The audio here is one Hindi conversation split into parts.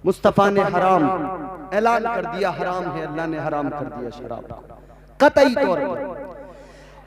मुस्तफ़ा ने हराम ऐलान कर दिया, हराम है, अल्लाह ने हराम कर दिया शराब को कतई तौर पर।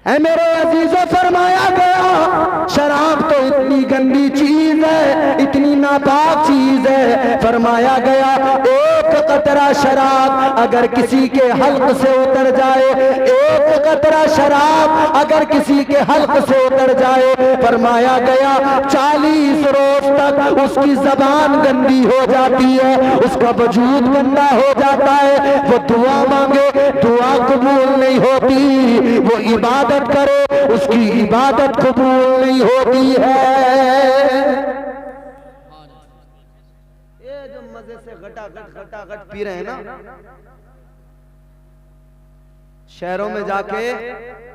ऐ मेरे अजीजों, फरमाया गया शराब तो इतनी गंदी चीज है, इतनी नापाक चीज है। फरमाया गया एक कतरा शराब अगर किसी के हल्क से उतर जाए, एक कतरा शराब अगर किसी के हल्क से उतर जाए, फरमाया गया 40 रोज तक उसकी जबान गंदी हो जाती है, उसका वजूद गंदा हो जाता है। वो दुआ मांगे, दुआ कबूल नहीं होती, वो इबादत करे, उसकी इबादत कबूल नहीं होती है। ये जो मजे से घटाघट पी रहे हैं ना, शहरों में जाके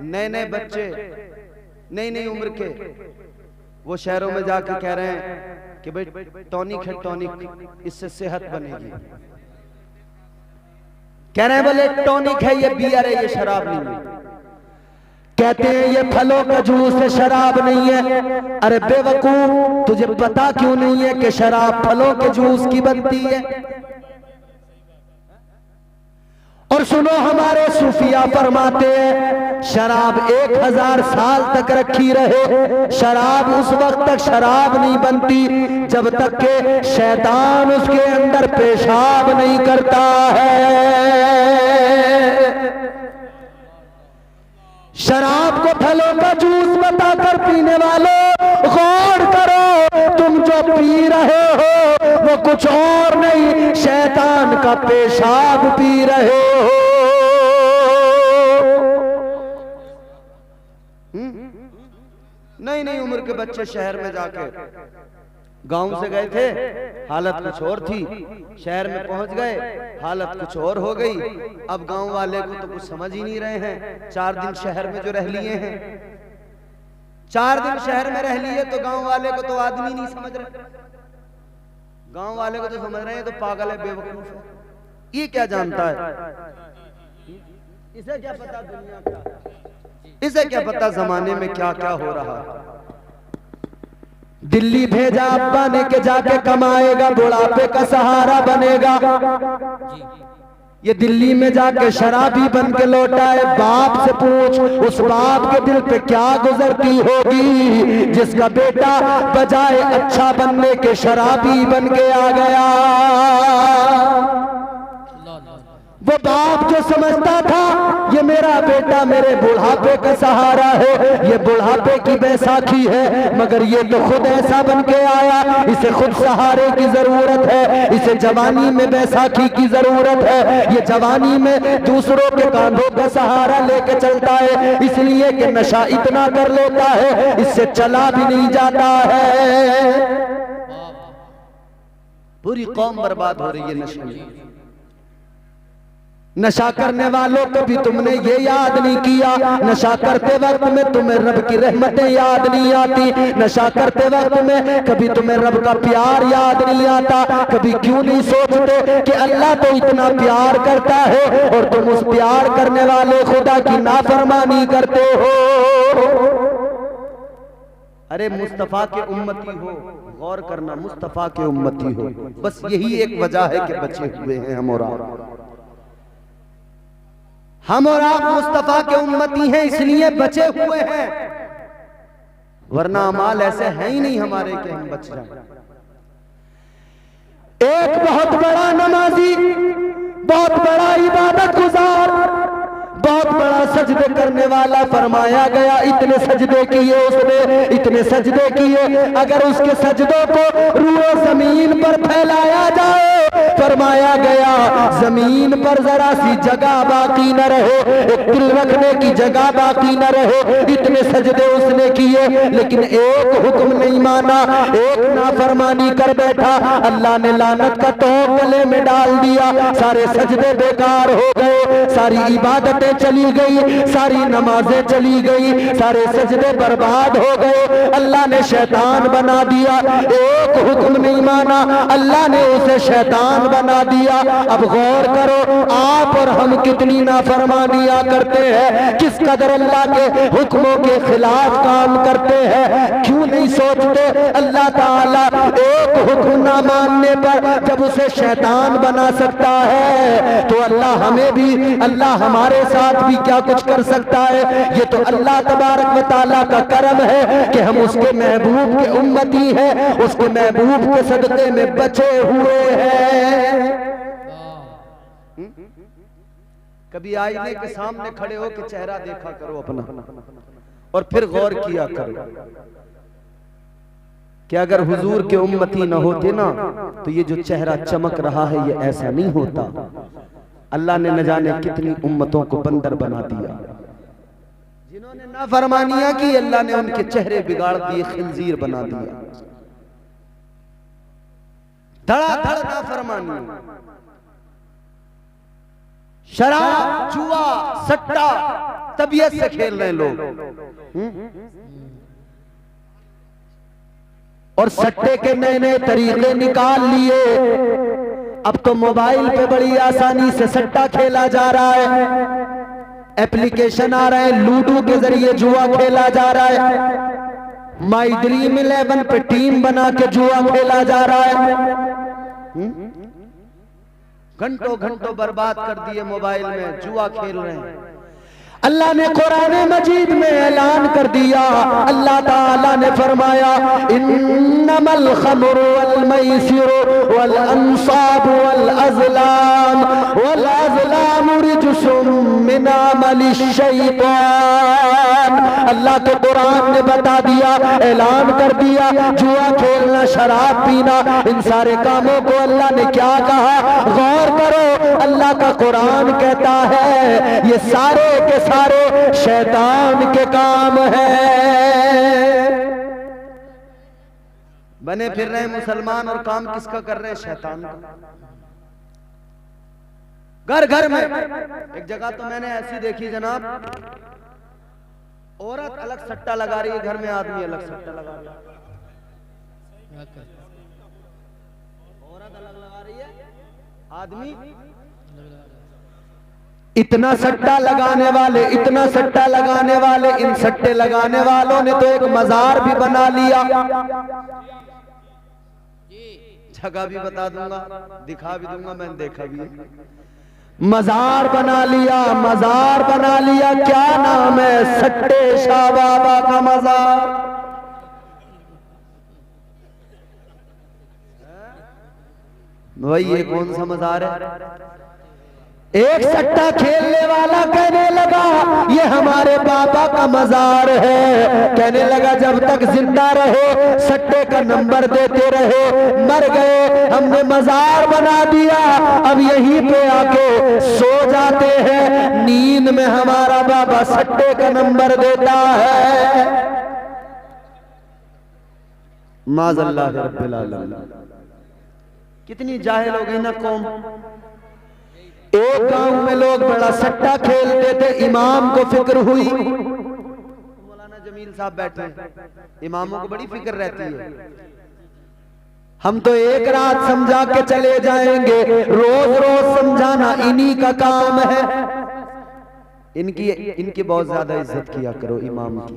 नए नए बच्चे नई नई उम्र के वो शहरों में जाके कह रहे हैं कि भाई टॉनिक है, टॉनिक, इससे सेहत बनेगी। कह रहे हैं बोले टॉनिक है, ये बियर है, ये शराब नहीं है। कहते हैं ये फलों का जूस है, शराब नहीं है। अरे बेवकूफ, तुझे पता क्यों नहीं है कि शराब फलों के जूस की बनती है? और सुनो, हमारे सूफिया फरमाते हैं शराब 1000 साल तक रखी रहे, शराब उस वक्त तक शराब नहीं बनती जब तक के शैतान उसके अंदर पेशाब नहीं करता है। शराब को फलों का जूस बताकर पीने वालों गौर करो, तुम जो पी रहे हो वो कुछ और नहीं, शैतान का पेशाब पी रहे हो। नई नई उम्र के बच्चे शहर में जाके, गांव से गए थे हालत कुछ और थी, शहर में पहुंच गए हालत कुछ और हो गई। अब गांव वाले को तो कुछ समझ ही नहीं रहे हैं। 4 दिन शहर में जो रह लिए हैं, 4 दिन शहर में रह लिए तो गांव वाले को तो आदमी नहीं समझ रहे। गांव वाले को तो समझ रहे हैं तो पागल है, बेवकूफ है, ये क्या जानता है, इसे क्या पता दुनिया क्या, इसे क्या पता जमाने में क्या क्या हो रहा है। दिल्ली भेजा अब्बा ने के जाके कमाएगा, बुढ़ापे का सहारा बनेगा। ये दिल्ली में जाके शराबी बन के लौटा है। बाप से पूछ, उस बाप के दिल पे क्या गुजरती होगी जिसका बेटा बजाय अच्छा बनने के शराबी बन के आ गया। वो बाप जो समझता था ये मेरा बेटा मेरे बुढ़ापे का सहारा है, ये बुढ़ापे की बैसाखी है, मगर ये तो खुद ऐसा बन के आया, इसे खुद सहारे की जरूरत है, इसे जवानी में बैसाखी की जरूरत है। ये जवानी में दूसरों के कांधों का सहारा लेके चलता है, इसलिए कि नशा इतना कर लेता है इससे चला भी नहीं जाता है। पूरी कौम बर्बाद हो रही है नशे में। नशा करने वालों को भी तुमने ये याद नहीं किया, नशा करते वक्त में तुम्हें रब की रहमतें याद नहीं आती, नशा करते वक्त में कभी तुम्हें रब का प्यार याद नहीं आता। कभी क्यों नहीं सोचते कि अल्लाह तो इतना प्यार करता है और तुम उस प्यार करने वाले खुदा की नाफरमानी करते हो। अरे मुस्तफा के उम्मती हो, गौर करना, मुस्तफा के उम्मती हो, बस यही एक वजह है कि बचे हुए हैं हम और आप। हम और आप मुस्तफा के उम्मती हैं इसलिए बचे हुए हैं, वरना अमाल ऐसे हैं ही नहीं हमारे कि हम बच जाएं। एक बहुत बड़ा नमाजी, बहुत बड़ा इबादत गुजार, बहुत बड़ा सजदे करने वाला, फरमाया गया इतने सजदे किए उसने, इतने सजदे किए, अगर उसके सजदों को रूए जमीन पर फैलाया जाए, फरमाया गया जमीन पर जरा सी जगह बाकी न रहे, एक दिल रखने की जगह बाकी न रहे। इतने सजदे उसने किए लेकिन एक हुक्म नहीं माना, एक नाफरमानी कर बैठा। अल्लाह ने लानत का तोप गले में डाल दिया, सारे सजदे बेकार हो गए, सारी इबादतें चली गई, सारी नमाजें चली गई, सारे सजदे बर्बाद हो गए। अल्लाह ने शैतान बना दिया, एक हुक्म नहीं माना, अल्लाह ने उसे शैतान बना दिया। अब गौर करो, आप और हम कितनी नाफरमानियां करते हैं, किस कदर अल्लाह के हुक्मों के खिलाफ काम करते हैं। क्यों नहीं सोचते अल्लाह ताला एक हुक्म ना मानने पर जब उसे शैतान बना सकता है तो अल्लाह हमें भी, अल्लाह हमारे साथ भी क्या कुछ कर सकता है। ये तो अल्लाह तबारक व तआला का करम है कि हम उसके महबूब के उम्मती हैं, उसके महबूब के सदक़े में बचे हुए हैं। कभी आईने के सामने खड़े हो के चेहरा देखा करो अपना और फिर गौर किया करो कि अगर हुजूर के उम्मती न होते ना तो ये जो चेहरा चमक रहा है ये ऐसा नहीं होता। अल्लाह ने न जाने कितनी उम्मतों को बंदर बना दिया। जिन्होंने नाफरमानियां की अल्लाह ने उनके चेहरे बिगाड़ दिए, खिंजीर बना दिया। धड़ाधड़ नाफरमानी, शराब, जुआ, सट्टा तबीयत से खेल रहे लोग और सट्टे के नए नए तरीके निकाल लिए। अब तो मोबाइल पे बड़ी आसानी से सट्टा खेला जा रहा है, एप्लीकेशन आ रहे हैं, लूडो के जरिए जुआ खेला जा रहा है, माई ड्रीम 11 पे टीम बना के जुआ खेला जा रहा है। घंटों घंटों बर्बाद कर दिए मोबाइल में, जुआ खेल रहे हैं। अल्लाह ने कुरान मजीद में ऐलान कर दिया, अल्लाह ताला ने फरमाया इन्नमल खमरु वल मैसिरु वल अंसाब वल अज़लाम रिजसुम मिन अमलिश शैतान। अल्लाह के कुरान ने बता दिया, ऐलान कर दिया, जुआ खेलना, शराब पीना, इन सारे कामों को अल्लाह ने क्या कहा। गौर करो, अल्लाह का कुरान कहता है ये सारे के सारे शैतान के काम है। बने फिर रहे मुसलमान और काम किसका कर रहे हैं? शैतान का। घर घर में एक जगह तो मैंने ऐसी देखी जनाब, औरत अलग सट्टा लगा रही है, घर में आदमी अलग सट्टा लगा रहा है। औरत अलग लगा रही है, आदमी इतना सट्टा लगाने वाले, इतना सट्टा लगाने वाले, इन सट्टे लगाने वालों ने तो एक मजार भी बना लिया। जगह भी बता दूंगा, दिखा भी दूंगा, मैंने देखा भी है। मजार बना लिया, मजार बना लिया। क्या नाम है? सट्टे शाह बाबा का मजार। वही ये कौन सा मजार है? एक सट्टा खेलने वाला कहने लगा ये हमारे बाबा का मजार है। कहने लगा जब तक जिंदा रहे सट्टे का नंबर देते रहे, मर गए हमने मजार बना दिया, अब यहीं पे आके सो जाते हैं, नींद में हमारा बाबा सट्टे का नंबर देता है। माज़अल्लाह रब्बिल आलमीन। कितनी जाहिल हो गई ना कौम। एक गांव में लोग बड़ा सट्टा खेलते थे, इमाम को फिक्र हुई। मौलाना जमील साहब बैठे, इमामों को बड़ी फिक्र रहती है, हम तो एक रात समझा के चले जाएंगे, रोज रोज समझाना इन्हीं का काम है। इनकी बहुत ज्यादा इज्जत किया करो इमाम की।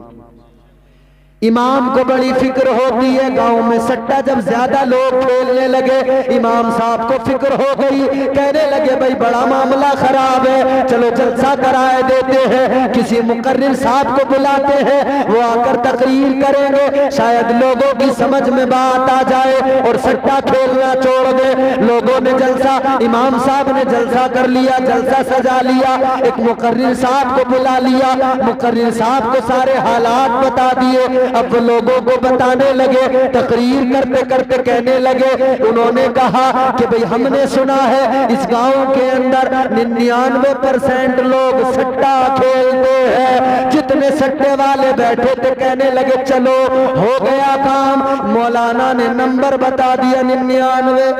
इमाम को बड़ी फिक्र होती है। गांव में सट्टा जब ज्यादा लोग खेलने लगे, इमाम साहब को फिक्र हो गई। कहने लगे भाई बड़ा मामला खराब है, चलो जलसा कराए देते हैं, किसी मुकर्रिर साहब को बुलाते हैं, वो आकर तकरीर करेंगे, शायद लोगों की समझ में बात आ जाए और सट्टा खेलना छोड़ दे। लोगों ने जलसा, इमाम साहब ने जलसा कर लिया, जलसा सजा लिया, एक मुकर्रिर साहब को बुला लिया, मुकर्रिर साहब को सारे हालात बता दिए। अब लोगों को बताने लगे, तकरीर करते करते कहने लगे, उन्होंने कहा कि भाई हमने सुना है इस गांव के अंदर 99% लोग सट्टा खेलते हैं। जितने सट्टे वाले बैठे थे कहने लगे चलो हो गया काम। मौलाना ने नंबर बता दिया 99।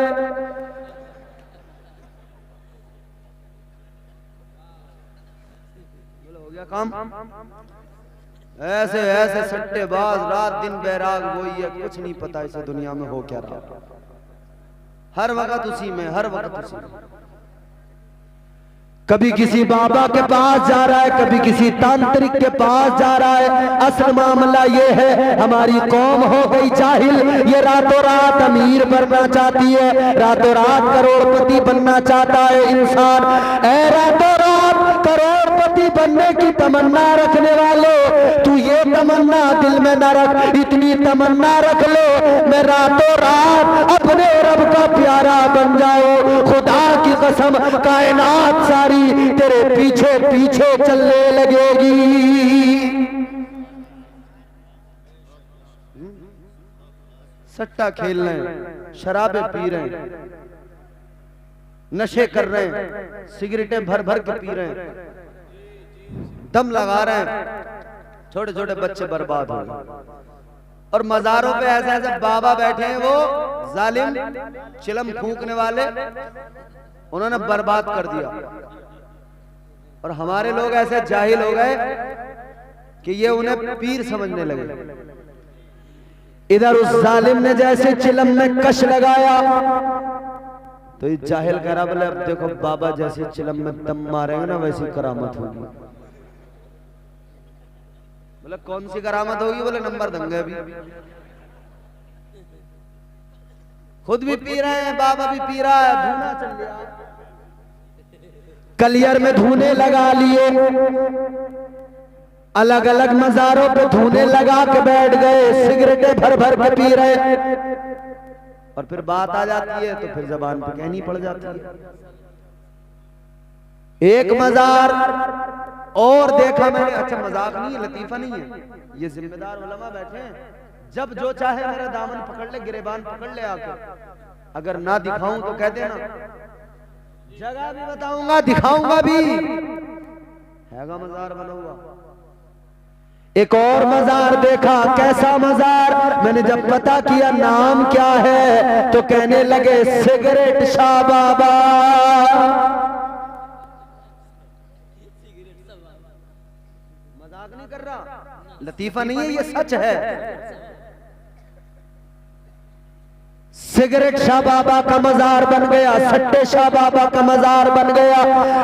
हो गया काम। ऐसे ऐसे सट्टेबाज रात दिन बैराग वही है, कुछ नहीं पता इसे दुनिया में हो क्या रहा। हर वक्त उसी में, हर वक्त उसी में। कभी किसी बाबा के पास जा रहा है, कभी किसी तांत्रिक के पास जा रहा है। असल मामला ये है, हमारी कौम हो गई जाहिल। ये रातों रात अमीर बनना चाहती है, रातों रात करोड़पति बनना चाहता है इंसान। ऐ रातों रात करोड़पति बनने की तमन्ना रखने वाले, तू ये तमन्ना दिल में न रख, इतनी तमन्ना रख लो मैं रातों रात अपने रब का प्यारा बन जाऊं। खुदा की कसम कायनात सारी तेरे पीछे पीछे चलने लगेगी। सट्टा खेल रहे हैं, शराबें पी रहे हैं, नशे कर रहे हैं, सिगरेटें भर भर के पी रहे हैं, दम लगा रहे हैं, छोटे छोटे बच्चे बर्बाद हो गए। और मजारों पे ऐसे ऐसे बाबा बैठे हैं, वो जालिम चिलम फूंकने वाले, उन्होंने बर्बाद कर दिया। और हमारे लोग ऐसे जाहिल हो गए कि ये उन्हें पीर समझने लगे। इधर उस जालिम ने जैसे चिलम में कश लगाया तो इस जाहिल कह रहा, बोले अब देखो बाबा जैसे चिलम में दम मारेंगे ना वैसी करामत होगी। बोले कौन सी करामत होगी? बोले नंबर दंगे भी। खुद भी पी रहे हैं, बाबा भी पी रहा है, धूना चल गया, कलियर में धूने लगा लिए, अलग अलग मजारों पे धूने लगा के बैठ गए, सिगरेटें भर भर के पी रहे। और फिर बात आ जाती है तो फिर जबान पे कहनी पड़ जाती है। एक मजार और देखा मैंने, अच्छा मजाक नहीं है, लतीफा नहीं है, ये जिम्मेदार उलमा बैठे हैं, जब जो चाहे मेरा दामन पकड़ ले, गिरेबान पकड़ ले आकर। अगर ना दिखाऊं तो कह देना, जगह भी बताऊंगा, दिखाऊंगा भी, हैगा मजार बना हुआ। एक और मजार देखा, कैसा मजार? मैंने जब पता किया नाम क्या है तो कहने लगे सिगरेट शाह बाबा। मजाक नहीं कर रहा, लतीफा नहीं है, ये सच है। सिगरेट शाह बाबा का मजार बन गया, सट्टे शाह बाबा का मजार बन गया।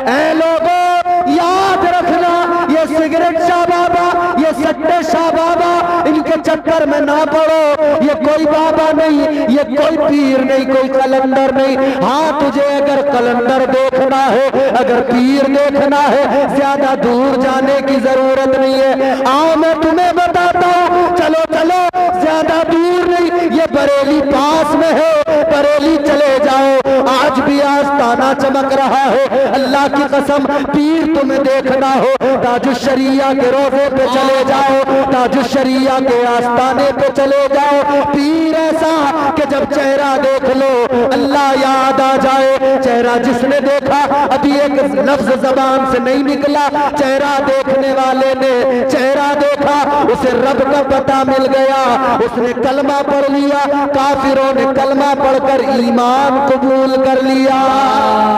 ऐ लोगों याद रखना, ये सिगरेट शाह बाबा, ये सट्टे शाह बाबा, इनके चक्कर में ना पड़ो। ये कोई बाबा नहीं, ये कोई पीर नहीं, कोई कलंदर नहीं। हाँ, तुझे अगर कलंदर देखना है, अगर पीर देखना है, ज्यादा दूर जाने की जरूरत नहीं है। आओ मैं तुम्हें बताता हूँ, चलो चलो, ज्यादा दूर नहीं, ये बरेली पास में है, बरेली चले जाओ। आज भी आस्ताना चमक रहा है, अल्लाह की कसम। पीर तुम्हें देखना हो, ताजुश्शरिया के रोज़े पे चले जाओ, ताजुश्शरिया के आस्ताने पे चले जाओ। पीर ऐसा कि जब चेहरा देख लो अल्लाह याद आ जाए। चेहरा जिसने देखा, अभी एक लफ्ज जबान से नहीं निकला, चेहरा देखने वाले ने चेहरा देखा, उसे रब का पता मिल गया, उसने कलमा पढ़ लिया। काफिरों ने कलमा पढ़कर ईमान कबूल कर लिया।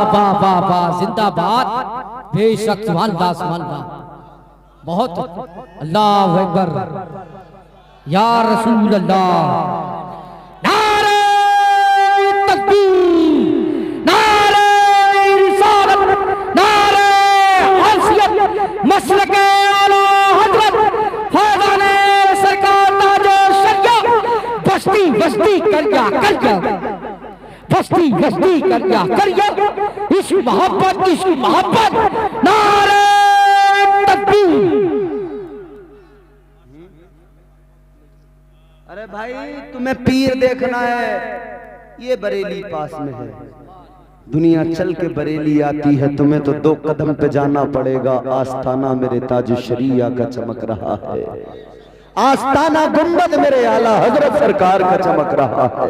वाह वाह वाह, जिंदाबाद, बेशक, सुभान अल्लाह, सुभान अल्लाह, बहुत, अल्लाह अकबर, या रसूल अल्लाह। नारे तकबीर, नारे रिसालत, नारे हसीयत, मसलके आला हजरत फैज़ाने सरकार ताजो शरिया, बस्ती बस्ती कर जा, बस्ती बस्ती कर जा, इस मोहब्बत, नारे तकबीर। अरे भाई तुम्हें पीर देखना है, ये बरेली पास में है। दुनिया चल के बरेली आती है, तुम्हें तो 2 कदम पे जाना पड़ेगा। आस्ताना मेरे ताजुश्शरिया का चमक रहा है, आस्ताना गुंबद मेरे आला हजरत सरकार का चमक रहा है।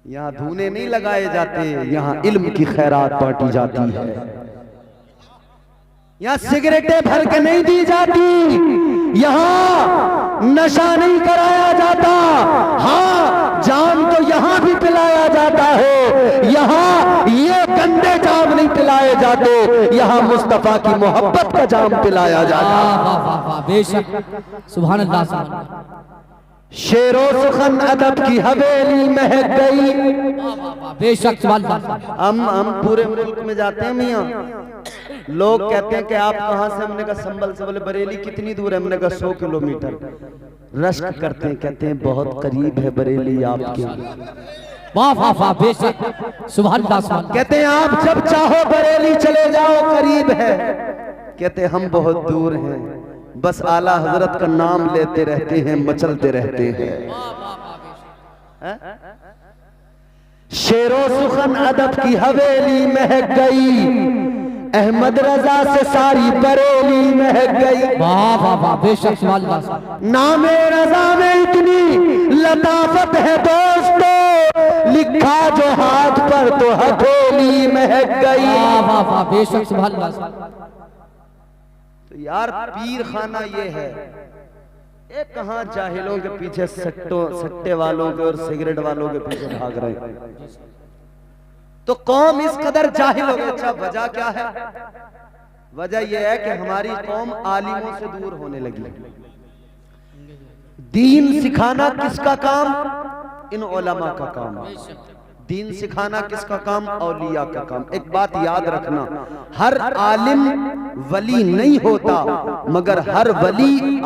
यहाँ धूने नहीं लगाए जाते, यहाँ इल्म की खैरात बांटी जाती है। यहाँ सिगरेटें भर के नहीं दी जाती, यहाँ नशा नहीं कराया जाता। हाँ, जाम तो यहाँ भी पिलाया जाता है, यहाँ ये गंदे जाम नहीं पिलाए जाते, यहाँ मुस्तफा की मोहब्बत का जाम पिलाया जाता है। वाह वाह वाह, बेशक, सुभान अल्लाह, सुभान अल्लाह। शेरो सुखन अदब की हवेली महक गई। बेशक हम पूरे मुल्क में जाते हैं मियाँ, लोग कहते हैं कि आप कहाँ से, हमने कहा संभल से। बोले बरेली कितनी दूर है, हमने कहा 100 किलोमीटर। रश्क करते हैं, कहते हैं बहुत करीब है बरेली आपके। वाह वाह वाह, बेशक सुभान अल्लाह। कहते हैं आप जब चाहो बरेली चले जाओ, करीब है। कहते हैं हम बहुत दूर हैं, बस आला हजरत का नाम लेते रहते हैं, मचलते रहते हैं। शेरो सुखन अदब की हवेली महक गई, अहमद रजा से सारी बरेली महक गई। वाह वाह वाह, बेशक सुभान अल्लाह। नामे रजा में इतनी लताफत है दोस्तों, लिखा जो हाथ पर तो हथेली महक गई। वाह वाह वाह, बेशक सुभान अल्लाह। तो यार पीर खाना ये है, ये कहां जाहिलों के पीछे सट्टे वालों के और सिगरेट वालों के पीछे भाग रहे हैं। तो कौम इस कदर जाहिल हो गई। अच्छा वजह क्या है? वजह यह है कि हमारी कौम आलिमों से दूर होने लगी। दीन सिखाना किसका काम? इन उलमा का काम। दीन सिखाना किसका काम? औलिया का काम। एक बात याद रखना, हर आलिम वली नहीं होता, मगर हर वली